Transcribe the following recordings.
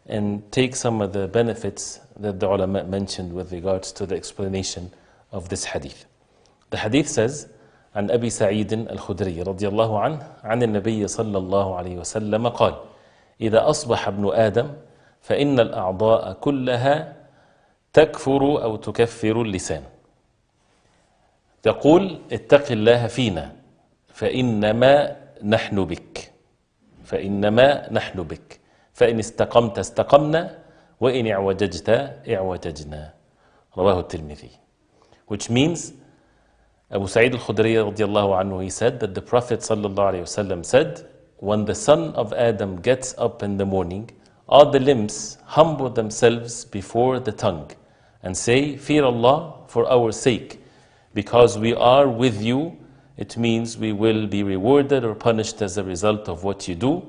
and take some of the benefits that the ulama mentioned with regards to the explanation of this hadith. The hadith says, عن أبي سعيد الخدري رضي الله عنه عن النبي صلى الله عليه وسلم قال إذا أصبح ابن آدم فإن الأعضاء كلها تكفر أو تكفر اللسان تقول اتق الله فينا فإنما نحن بك فإن استقمت استقمنا وإن اعوججت اعوججنا رواه الترمذي. Which means Abu Sa'id al-Khudri radiallahu anhu, he said that the Prophet sallallahu alayhi wasallam said, when the son of Adam gets up in the morning, all the limbs humble themselves before the tongue and say, fear Allah for our sake, because we are with you. It means we will be rewarded or punished as a result of what you do.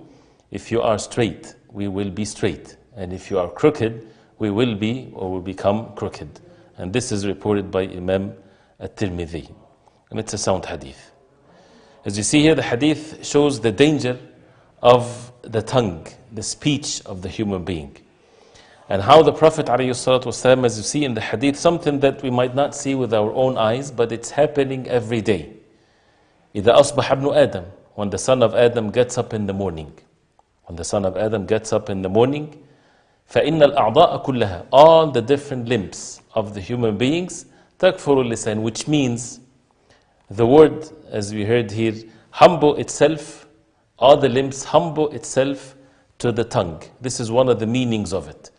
If you are straight, we will be straight. And if you are crooked, we will be or will become crooked. And this is reported by Imam at-Tirmidhi. And it's a sound hadith. As you see here, the hadith shows the danger of the tongue, the speech of the human being. And how the Prophet ﷺ, as you see in the hadith, something that we might not see with our own eyes, but it's happening every day. إِذَا أَصْبَحَ ابْنُ آدَمَ, when the son of Adam gets up in the morning. When the son of Adam gets up in the morning, فَإِنَّ الْأَعْضَاءَ كُلَّهَا, all the different limbs of the human beings, تَكْفُرُ اللِّسَانِ, which means the word, as we heard here, humble itself, all the limbs humble itself to the tongue. This is one of the meanings of it.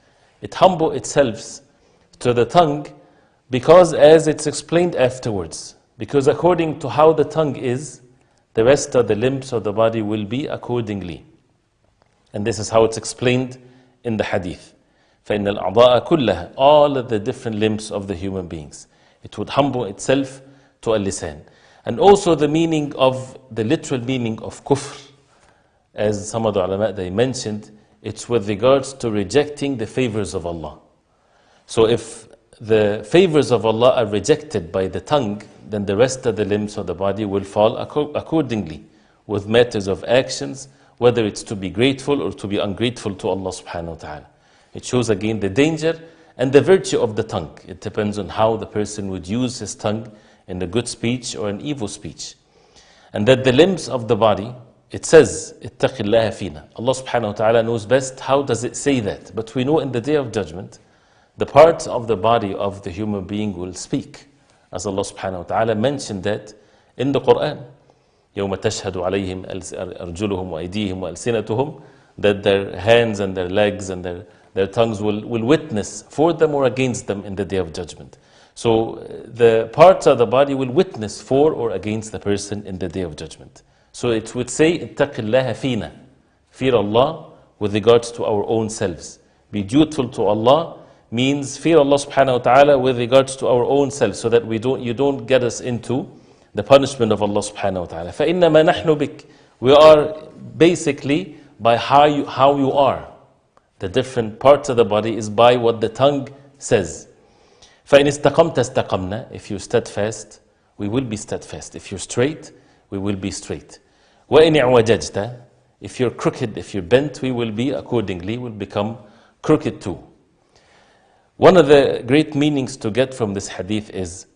It humble itself to the tongue because, as it's explained afterwards, because according to how the tongue is, the rest of the limbs of the body will be accordingly. And this is how it's explained in the hadith. فَإِنَّ الْأَعْضَاءَ كُلَّهَا, all of the different limbs of the human beings. It would humble itself to al-lisan. And also the meaning of, the literal meaning of kufr, as some of the ulama they mentioned, it's with regards to rejecting the favors of Allah. So if the favors of Allah are rejected by the tongue, then the rest of the limbs of the body will fall accordingly with matters of actions, whether it's to be grateful or to be ungrateful to Allah subhanahu wa ta'ala. It shows again the danger and the virtue of the tongue. It depends on how the person would use his tongue in a good speech or an evil speech. And that the limbs of the body, it says, اتَّقِ اللَّهَ فِينَا. Allah subhanahu wa ta'ala knows best how does it say that. But we know in the Day of Judgment, the parts of the body of the human being will speak. As Allah subhanahu wa ta'ala mentioned that in the Quran. يَوْمَ تَشْهَدُ عَلَيْهِمْ أَرْجُلُهُمْ وَأَيْدِيهِمْ وَأَلْسِنَتُهُمْ, that their hands and their legs and their tongues will witness for them or against them in the Day of Judgment. So the parts of the body will witness for or against the person in the Day of Judgment. So it would say, اتَّقِ اللَّهَ فِينَا, fear Allah with regards to our own selves. Be dutiful to Allah means fear Allah subhanahu wa ta'ala with regards to our own selves, so that you don't get us into the punishment of Allah subhanahu wa ta'ala. فَإِنَّمَا نَحْنُ بِكَ, we are basically by how you are. The different parts of the body is by what the tongue says. فَإِنِ اسْتَقَمْتَ اسْتَقَمْنَا, if you're steadfast, we will be steadfast. If you're straight, we will be straight. وَإِنِ اعْوَجَجْتَ, if you're crooked, if you're bent, we will be accordingly, will become crooked too. One of the great meanings to get from this hadith is,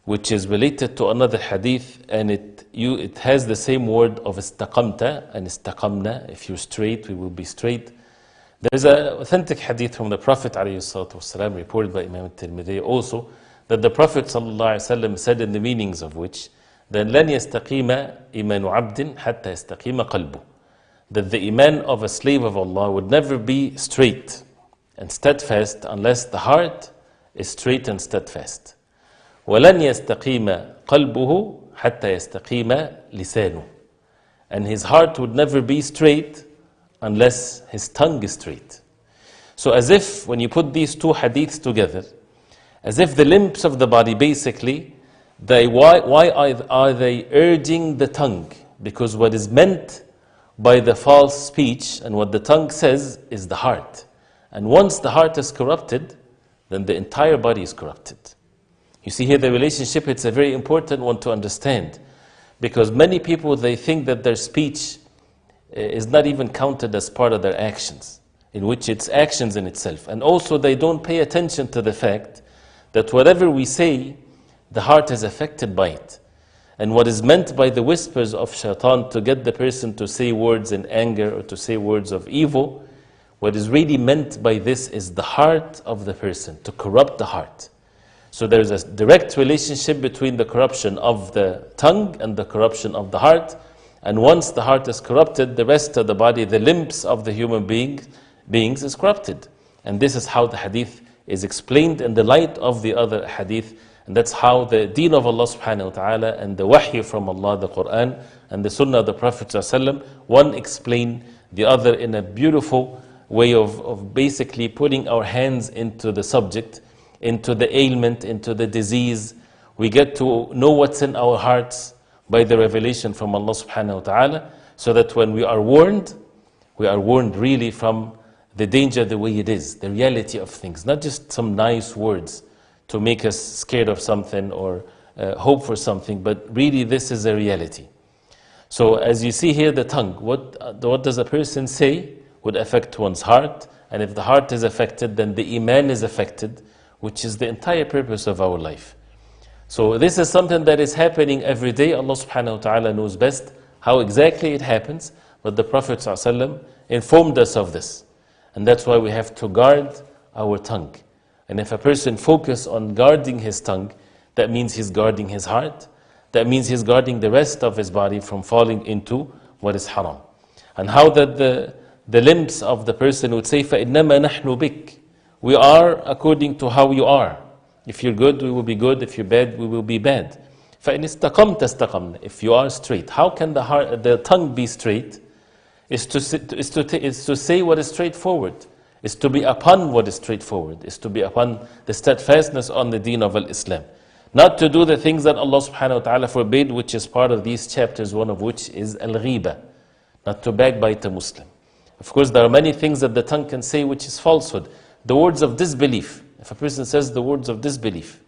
which is related to another hadith, and it has the same word of istaqamta and istaqamna. If you're straight, we will be straight. There is an authentic hadith from the Prophet ﷺ, reported by Imam at-Tirmidhi also, that the Prophet ﷺ said, in the meanings of which, that لَنْ يَسْتَقِيمَ إِيمَانُ عَبْدٍ حَتَّى يَسْتَقِيمَ قَلْبُهُ, that the iman of a slave of Allah would never be straight and steadfast unless the heart is straight and steadfast. وَلَنْ يَسْتَقِيمَ قَلْبُهُ حَتَّى يَسْتَقِيمَ لِسَانُهُ, and his heart would never be straight unless his tongue is straight. So as if, when you put these two hadiths together, as if the limbs of the body basically, why are they urging the tongue? Because what is meant by the false speech and what the tongue says is the heart. And once the heart is corrupted, then the entire body is corrupted. You see here the relationship, it's a very important one to understand. Because many people, they think that their speech is not even counted as part of their actions. in which it's actions in itself. And also they don't pay attention to the fact that whatever we say, the heart is affected by it. And what is meant by the whispers of shaitan to get the person to say words in anger or to say words of evil, what is really meant by this is the heart of the person, to corrupt the heart. So there's a direct relationship between the corruption of the tongue and the corruption of the heart. And once the heart is corrupted, the rest of the body, the limbs of the human beings is corrupted. And this is how the hadith is explained in the light of the other hadith. And that's how the deen of Allah subhanahu wa ta'ala and the wahy from Allah, the Quran, and the sunnah of the Prophet ﷺ, one explain the other in a beautiful way of basically putting our hands into the subject, into the ailment, into the disease. We get to know what's in our hearts by the revelation from Allah subhanahu wa ta'ala, so that when we are warned really from the danger the way it is, the reality of things, not just some nice words to make us scared of something or hope for something, but really this is a reality. So as you see here, the tongue, what does a person say would affect one's heart, and if the heart is affected, then the iman is affected, which is the entire purpose of our life. So this is something that is happening every day. Allah subhanahu wa ta'ala knows best how exactly it happens, but the Prophet ﷺ informed us of this. And that's why we have to guard our tongue. And if a person focuses on guarding his tongue, that means he's guarding his heart. That means he's guarding the rest of his body from falling into what is haram. And how that the limbs of the person would say, فَإِنَّمَا نَحْنُ بِكَ, we are according to how you are. If you're good, we will be good. If you're bad, we will be bad. فَإِنِ اسْتَقَمْتَ اسْتَقَمْنَا, if you are straight. How can the tongue be straight? Is to say what is straightforward. Is to be upon what is straightforward. Is to be upon the steadfastness on the deen of Islam. Not to do the things that Allah subhanahu wa ta'ala forbade, which is part of these chapters, one of which is al-ghiba. Not to backbite a Muslim. Of course, there are many things that the tongue can say which is falsehood. The words of disbelief. If a person says the words of disbelief,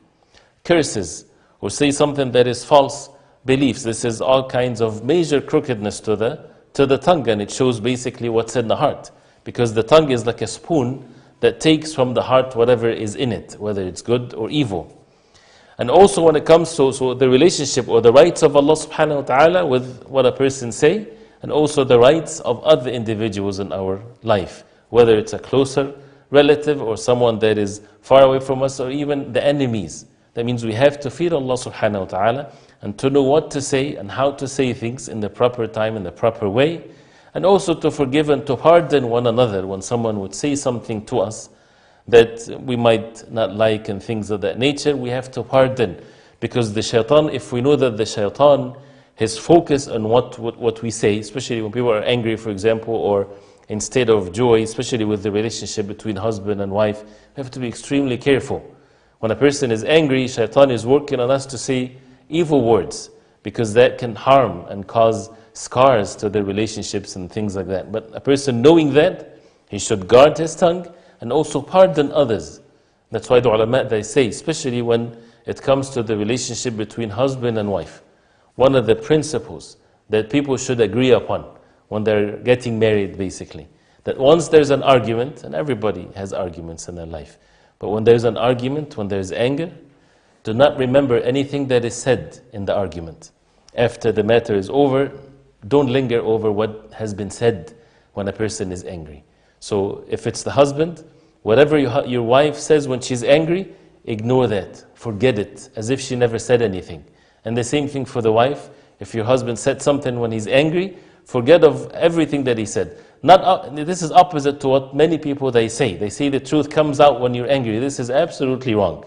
curses, or say something that is false beliefs, this is all kinds of major crookedness to the tongue, and it shows basically what's in the heart. Because the tongue is like a spoon that takes from the heart whatever is in it, whether it's good or evil. And also when it comes to the relationship or the rights of Allah subhanahu wa ta'ala with what a person say, and also the rights of other individuals in our life, whether it's a closer relative or someone that is far away from us, or even the enemies. That means we have to fear Allah subhanahu wa ta'ala and to know what to say and how to say things in the proper time, in the proper way, and also to forgive and to pardon one another when someone would say something to us that we might not like and things of that nature. We have to pardon, because the shaitan, if we know that the shaitan, his focus on what we say, especially when people are angry, for example, or in state of joy, especially with the relationship between husband and wife, we have to be extremely careful. When a person is angry, shaitan is working on us to say evil words, because that can harm and cause scars to their relationships and things like that. But a person knowing that, he should guard his tongue and also pardon others. That's why the ulama, they say, especially when it comes to the relationship between husband and wife, one of the principles that people should agree upon when they're getting married, basically, that once there's an argument, and everybody has arguments in their life, but when there's an argument, when there's anger, do not remember anything that is said in the argument. After the matter is over, don't linger over what has been said when a person is angry. So if it's the husband, whatever your wife says when she's angry, ignore that, forget it, as if she never said anything. And the same thing for the wife. If your husband said something when he's angry, forget of everything that he said. This is opposite to what many people they say. They say the truth comes out when you're angry. This is absolutely wrong.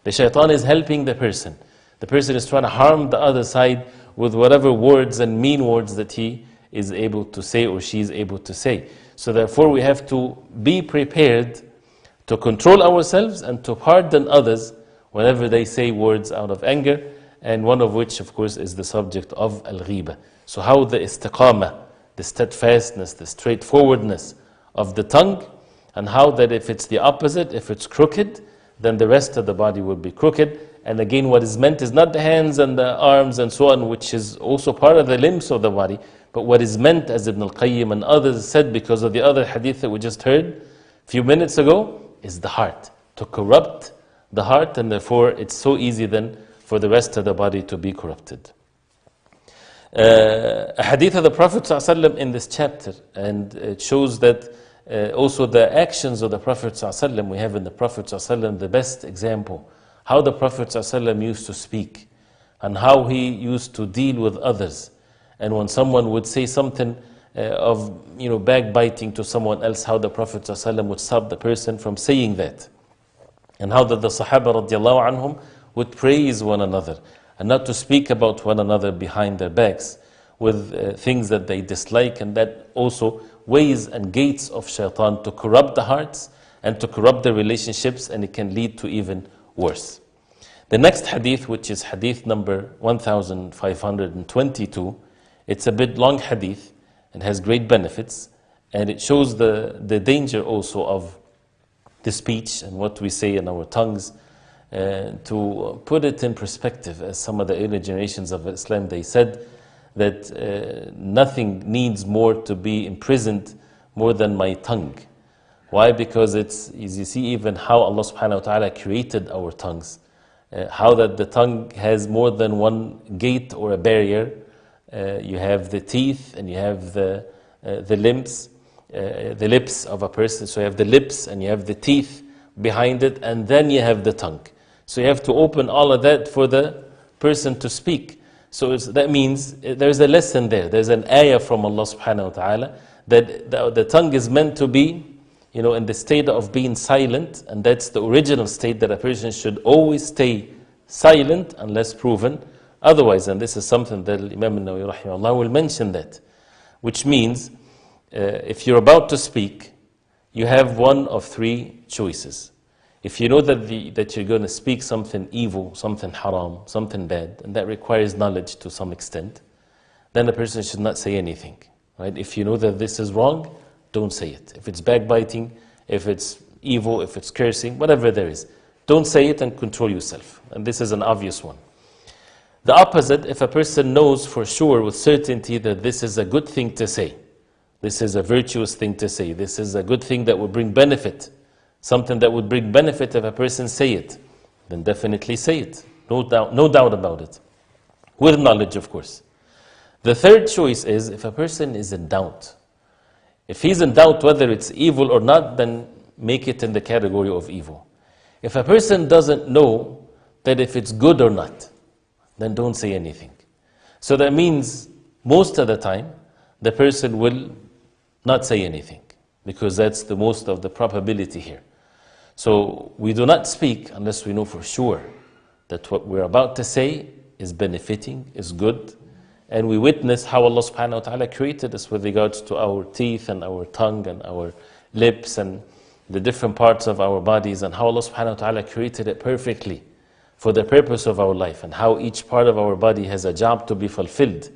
The shaitan is helping the person. The person is trying to harm the other side with whatever words and mean words that he is able to say or she is able to say. So therefore we have to be prepared to control ourselves and to pardon others whenever they say words out of anger, and one of which of course is the subject of al-ghiba. So how the istiqamah, the steadfastness, the straightforwardness of the tongue, and how that if it's the opposite, if it's crooked, then the rest of the body will be crooked. And again, what is meant is not the hands and the arms and so on, which is also part of the limbs of the body, But what is meant, as Ibn al-Qayyim and others said, because of the other hadith that we just heard a few minutes ago, is the heart. To corrupt the heart, and therefore it's so easy then for the rest of the body to be corrupted. A hadith of the Prophet ﷺ in this chapter, and it shows that also the actions of the Prophet ﷺ, we have in the Prophet ﷺ the best example, how the Prophet ﷺ used to speak, and how he used to deal with others. And when someone would say something of backbiting to someone else, how the Prophet ﷺ would stop the person from saying that. And how that the Sahaba radiallahu anhum would praise one another, and not to speak about one another behind their backs with things that they dislike, and that also ways and gates of shaitan to corrupt the hearts and to corrupt the relationships, and it can lead to even worse. The next hadith, which is hadith number 1522, it's a bit long hadith and has great benefits, and it shows the danger also of the speech and what we say in our tongues. To put it in perspective, as some of the early generations of Islam, they said that nothing needs more to be imprisoned more than my tongue. Why? Because it's, as you see, even how Allah subhanahu wa ta'ala created our tongues, how that the tongue has more than one gate or a barrier. You have the teeth, and you have the limbs, the lips of a person. So you have the lips and you have the teeth behind it, and then you have the tongue. So you have to open all of that for the person to speak. So that means there's a lesson there. There's an ayah from Allah subhanahu wa ta'ala that the tongue is meant to be in the state of being silent, and that's the original state, that a person should always stay silent unless proven otherwise. And this is something that Imam al-Nawawi rahimahullah will mention, that, which means if you're about to speak, you have one of three choices. If you know that you're going to speak something evil, something haram, something bad, and that requires knowledge to some extent, then a person should not say anything. Right? If you know that this is wrong, don't say it. If it's backbiting, if it's evil, if it's cursing, whatever there is, don't say it and control yourself. And this is an obvious one. The opposite, if a person knows for sure with certainty that this is a good thing to say, this is a virtuous thing to say, this is a good thing that will bring benefit, something that would bring benefit if a person say it, then definitely say it. No doubt about it. With knowledge, of course. The third choice is if a person is in doubt. If he's in doubt whether it's evil or not, then make it in the category of evil. If a person doesn't know that if it's good or not, then don't say anything. So that means most of the time, the person will not say anything, because that's the most of the probability here. So we do not speak unless we know for sure that what we're about to say is benefiting, is good, and we witness how Allah subhanahu wa ta'ala created us with regards to our teeth and our tongue and our lips and the different parts of our bodies, and how Allah subhanahu wa ta'ala created it perfectly for the purpose of our life, and how each part of our body has a job to be fulfilled,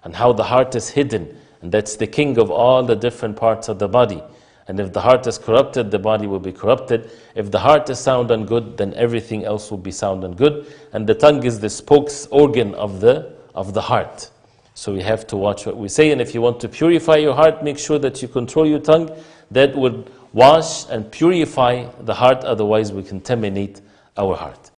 and how the heart is hidden, and that's the king of all the different parts of the body. And if the heart is corrupted, the body will be corrupted. If the heart is sound and good, then everything else will be sound and good. And the tongue is the spokes organ of the heart. So we have to watch what we say. And if you want to purify your heart, make sure that you control your tongue. That would wash and purify the heart, otherwise we contaminate our heart.